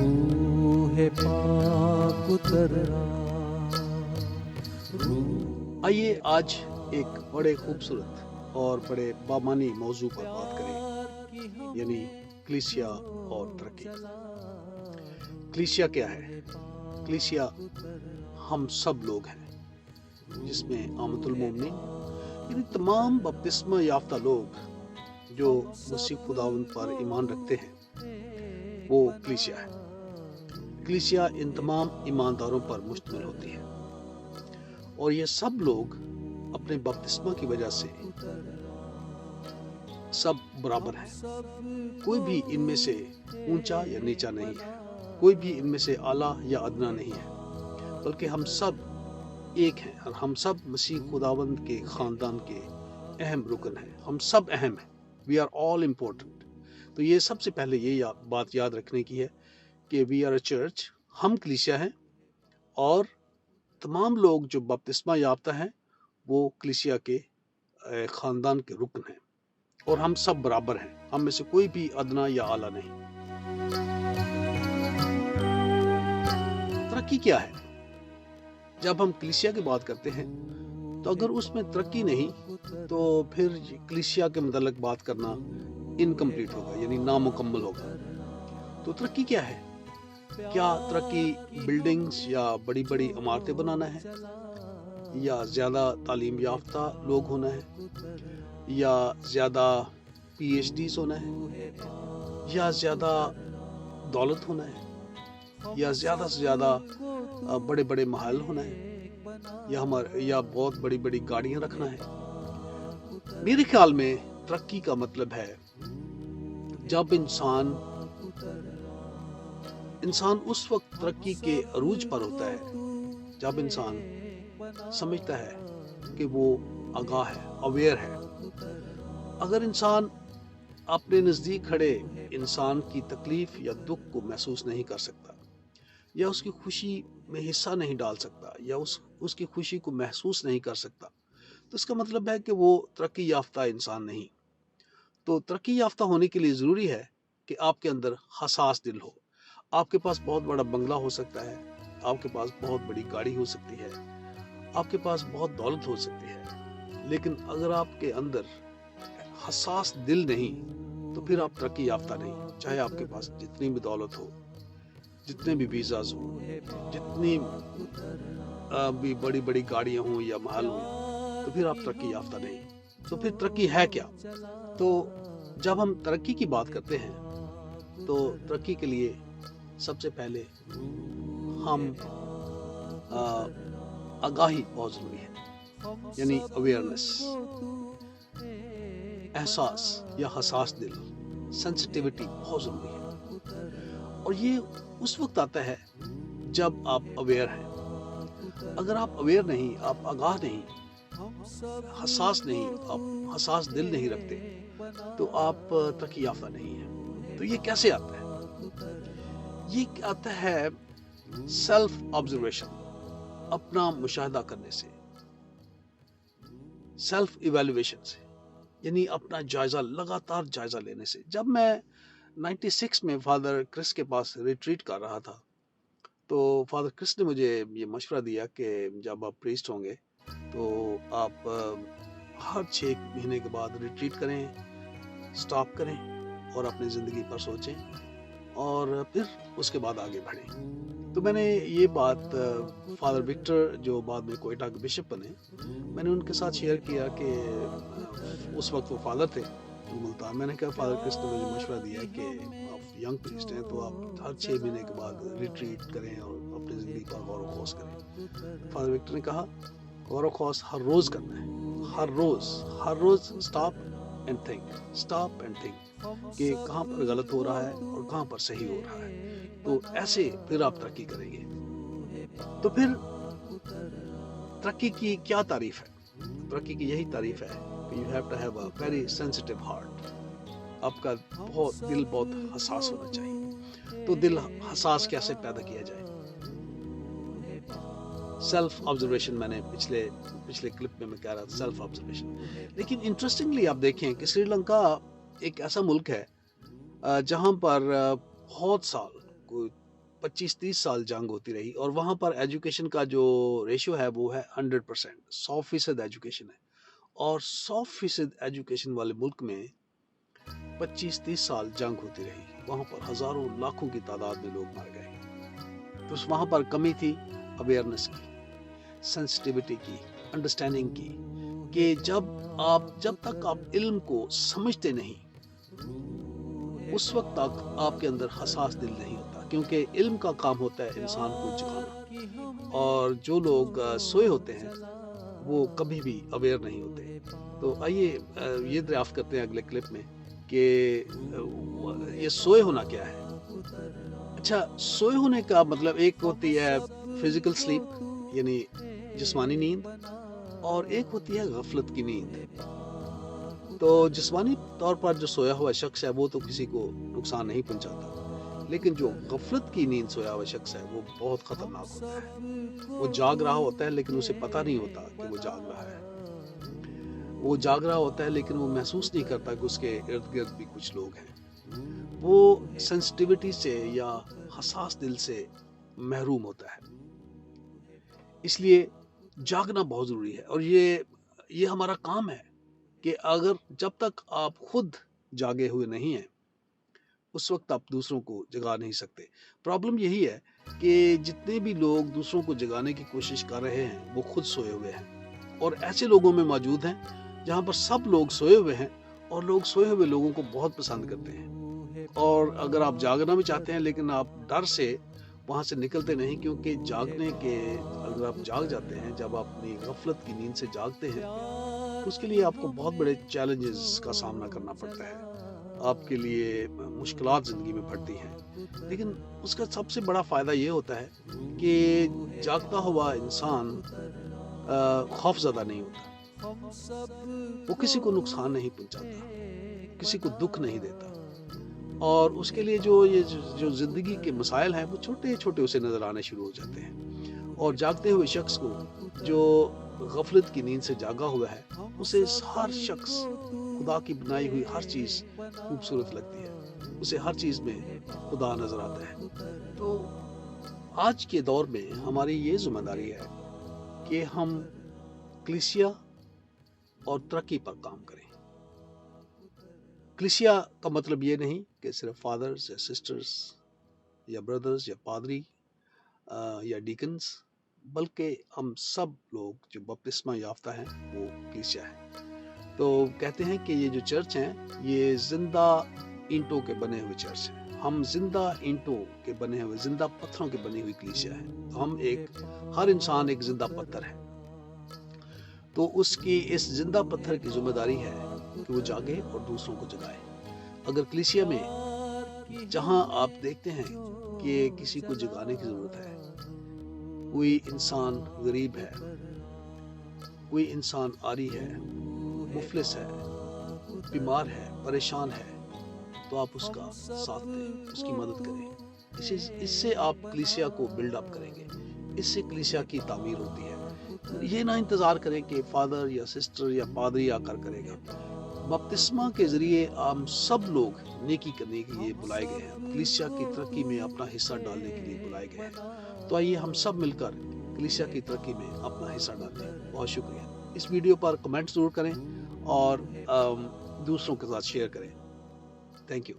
रूह पाक उतर आइए आज एक बड़े खूबसूरत और बड़े बामानी मौजू पर बात करें, यानी कलीसिया और तरक्की। कलीसिया क्या है? कलीसिया हम सब लोग हैं, जिसमें आमतुल मोमिनीन यानी तमाम बपतिस्मा याफ्ता लोग जो मसीह खुदावंद पर ईमान रखते हैं, वो कलीसिया है। कलीसिया इन तमाम ईमानदारों पर मुश्तमिल होती है और ये सब लोग अपने बपतिस्मा की वजह से सब बराबर हैं। कोई भी इनमें से ऊंचा या नीचा नहीं है, कोई भी इनमें से आला या अदना नहीं है, बल्कि हम सब एक हैं और हम सब मसीह खुदावंद के खानदान के अहम रुकन हैं। हम सब अहम हैं। We are all important. तो ये सबसे पहले ये बात याद रखने की है कि वी आर अ चर्च, हम कलीसिया हैं और तमाम लोग जो बपतिस्मा याफ्ता हैं वो कलीसिया के खानदान के रुकन हैं और हम सब बराबर हैं। हम में से कोई भी अदना या आला नहीं। तरक्की क्या है? जब हम कलीसिया की बात करते हैं तो अगर उसमें तरक्की नहीं तो फिर कलीसिया के मतलब बात करना इनकम्प्लीट होगा, यानी नामुकम्मल होगा। तो तरक्की क्या है? क्या तरक्की बिल्डिंग्स या बड़ी बड़ी इमारतें बनाना है, या ज़्यादा तालीम याफ्ता लोग होना है, या ज़्यादा PhDs होना है, या ज़्यादा दौलत होना है, या ज़्यादा से ज़्यादा बड़े बड़े महल होना है, या बहुत बड़ी बड़ी गाड़ियाँ रखना है? मेरे ख्याल में तरक्की का मतलब है जब इंसान उस वक्त तरक्की के अरूज पर होता है जब इंसान समझता है कि वो आगाह है, अवेयर है। अगर इंसान अपने नज़दीक खड़े इंसान की तकलीफ या दुख को महसूस नहीं कर सकता, या उसकी खुशी में हिस्सा नहीं डाल सकता, या उसकी खुशी को महसूस नहीं कर सकता, तो इसका मतलब है कि वो तरक्की याफ्ता इंसान नहीं। तो तरक्की याफ्ता होने के लिए ज़रूरी है कि आपके अंदर हसास दिल हो। आपके पास बहुत बड़ा बंगला हो सकता है, आपके पास बहुत बड़ी गाड़ी हो सकती है, आपके पास बहुत दौलत हो सकती है, लेकिन अगर आपके अंदर हसास दिल नहीं तो फिर आप तरक्की याफ्ता नहीं। चाहे आपके पास जितनी भी दौलत हो, जितने भी वीज़ाज हो, जितनी भी बड़ी बड़ी गाड़ियाँ हों या महल हों, तो फिर आप तरक्की याफ्ता नहीं। तो फिर तरक्की है क्या? तो जब हम तरक्की की बात करते हैं तो तरक्की के लिए सबसे पहले हम आगाही बहुत ज़रूरी है, यानी अवेयरनेस, एहसास या हसास दिल, सेंसिटिविटी बहुत ज़रूरी है। और ये उस वक्त आता है जब आप अवेयर हैं। अगर आप अवेयर नहीं, आप आगाह नहीं, हसास नहीं, आप हसास दिल नहीं रखते, तो आप तरक्की याफ्ता नहीं है। तो ये कैसे आता है? ये आता है सेल्फ ऑब्जर्वेशन, अपना मुशाहिदा करने से, सेल्फ इवैल्यूएशन से, यानी अपना जायजा, लगातार जायजा लेने से। जब मैं 96 में फादर क्रिस के पास रिट्रीट कर रहा था तो फादर क्रिस ने मुझे ये मशवरा दिया कि जब आप प्रीस्ट होंगे तो आप हर 6 महीने के बाद रिट्रीट करें, स्टॉप करें और अपनी ज़िंदगी पर सोचें और फिर उसके बाद आगे बढ़ें। तो मैंने ये बात फादर विक्टर, जो बाद में कोयटा के बिशप बने, मैंने उनके साथ शेयर किया कि उस वक्त वो फादर थे मुल्तान। मैंने कहा फादर क्रिस ने मुझे मशवरा दिया कि आप यंग प्रीस्ट हैं तो आप हर 6 महीने के बाद रिट्रीट करें और अपनी ज़िंदगी पर गौर व खौस करें। फादर विक्टर ने कहा गौर व खौस हर रोज़ करना है, हर रोज़ स्टॉप एंड थिंक कि कहाँ पर गलत हो रहा है और कहाँ पर सही हो रहा है। तो ऐसे फिर आप तरक्की करेंगे। तो फिर तरक्की की क्या तारीफ है? तरक्की की यही तारीफ है कि you have to have a very sensitive heart. आपका दिल बहुत हसास होना चाहिए। तो दिल हसास कैसे पैदा किया जाए? सेल्फ ऑब्जर्वेशन, मैंने पिछले क्लिप में मैं कह रहा था सेल्फ ऑब्जर्वेशन। लेकिन इंटरेस्टिंगली आप देखें कि श्रीलंका एक ऐसा मुल्क है जहाँ पर बहुत साल, कोई 25-30 سال جنگ ہوتی رہی اور وہاں پر ایجوکیشن کا جو ریشو ہے وہ ہے 100%، 100% ایجوکیشن ہے، اور 100% ایجوکیشن والے ملک میں 25-30 سال جنگ ہوتی رہی، وہاں پر ہزاروں لاکھوں کی تعداد میں لوگ مر گئے۔ تو وہاں پر کمی تھی اویئرنیس کی، سینسٹیوٹی کی، انڈرسٹینڈنگ کی، کہ جب تک آپ علم کو سمجھتے نہیں اس وقت تک آپ کے اندر حساس دل نہیں ہوتا، کیونکہ علم کا کام ہوتا ہے انسان کو جگانا، اور جو لوگ سوئے ہوتے ہیں وہ کبھی بھی اویئر نہیں ہوتے۔ تو آئیے یہ دریافت کرتے ہیں اگلے کلپ میں کہ یہ سوئے ہونا کیا ہے۔ اچھا، سوئے ہونے کا مطلب ایک ہوتی ہے فزیکل سلیپ یعنی جسمانی نیند، اور ایک ہوتی ہے غفلت کی نیند۔ تو جسمانی طور پر جو سویا ہوا شخص ہے وہ تو کسی کو نقصان نہیں پہنچاتا، لیکن جو غفلت کی نیند سویا ہوا شخص ہے وہ بہت خطرناک ہوتا ہے۔ وہ جاگ رہا ہوتا ہے لیکن اسے پتہ نہیں ہوتا کہ وہ جاگ رہا ہے، وہ جاگ رہا ہوتا ہے لیکن وہ محسوس نہیں کرتا کہ اس کے ارد گرد بھی کچھ لوگ ہیں۔ وہ سینسٹیوٹی سے یا حساس دل سے محروم ہوتا ہے۔ اس لیے جاگنا بہت ضروری ہے، اور یہ ہمارا کام ہے کہ جب تک آپ خود جاگے ہوئے نہیں ہیں اس وقت آپ دوسروں کو جگا نہیں سکتے۔ پرابلم یہی ہے کہ جتنے بھی لوگ دوسروں کو جگانے کی کوشش کر رہے ہیں وہ خود سوئے ہوئے ہیں، اور ایسے لوگوں میں موجود ہیں جہاں پر سب لوگ سوئے ہوئے ہیں اور لوگ سوئے ہوئے لوگوں کو بہت پسند کرتے ہیں، اور اگر آپ جاگنا بھی چاہتے ہیں لیکن آپ ڈر سے وہاں سے نکلتے نہیں، کیونکہ جاگنے کے اگر آپ جاگ جاتے ہیں، جب آپ اپنی غفلت کی نیند سے جاگتے ہیں تو اس کے لیے آپ کو بہت بڑے چیلنجز کا سامنا کرنا پڑتا ہے، آپ کے لیے مشکلات زندگی میں پڑتی ہیں، لیکن اس کا سب سے بڑا فائدہ یہ ہوتا ہے کہ جاگتا ہوا انسان خوف زدہ نہیں ہوتا، وہ کسی کو نقصان نہیں پہنچاتا، کسی کو دکھ نہیں دیتا، اور اس کے لیے جو زندگی کے مسائل ہیں وہ چھوٹے چھوٹے اسے نظر آنے شروع ہو جاتے ہیں۔ اور جاگتے ہوئے شخص کو جو غفلت کی نیند سے جاگا ہوا ہے اسے ہر شخص، خدا کی بنائی ہوئی ہر چیز خوبصورت لگتی ہے، اسے ہر چیز میں خدا نظر آتا ہے۔ تو آج کے دور میں ہماری یہ ذمہ داری ہے کہ ہم کلیسیا اور ترقی پر کام کریں۔ کلیسیا کا مطلب یہ نہیں کہ صرف فادرز یا سسٹرز یا بردرز یا پادری یا ڈیکنز، بلکہ ہم سب لوگ جو بپتسمہ یافتہ ہیں وہ کلیسیا ہے۔ تو کہتے ہیں کہ یہ جو چرچ ہیں یہ زندہ اینٹوں کے بنے ہوئے چرچ ہیں، ہم زندہ اینٹوں کے بنے ہوئے، زندہ پتھروں کے بنی ہوئی کلیسیا ہے۔ تو ہم ہر انسان ایک زندہ پتھر ہے، تو اس زندہ پتھر کی ذمہ داری ہے کہ وہ جاگے اور دوسروں کو جگائے۔ اگر کلیسیا میں جہاں آپ دیکھتے ہیں کہ کسی کو جگانے کی ضرورت ہے، کوئی انسان غریب ہے، کوئی انسان عاری ہے، مفلس ہے، بیمار ہے، پریشان ہے، تو آپ اس کا ساتھ دیں، اس کی مدد کریں۔ اس سے آپ کلیسیا کو بلڈ اپ کریں گے، اس سے کلیسیا کی تعمیر ہوتی ہے۔ یہ نہ انتظار کریں کہ فادر یا سسٹر یا پادری آ کر کرے گا۔ بپتسمہ کے ذریعے ہم سب لوگ نیکی کرنے کے لیے بلائے گئے ہیں، کلیسیا کی ترقی میں اپنا حصہ ڈالنے کے لیے بلائے گئے ہیں۔ تو آئیے ہم سب مل کر کلیسیا کی ترقی میں اپنا حصہ ڈالیں۔ بہت شکریہ۔ اس ویڈیو پر کمنٹ ضرور کریں اور دوسروں کے ساتھ شیئر کریں۔ Thank you.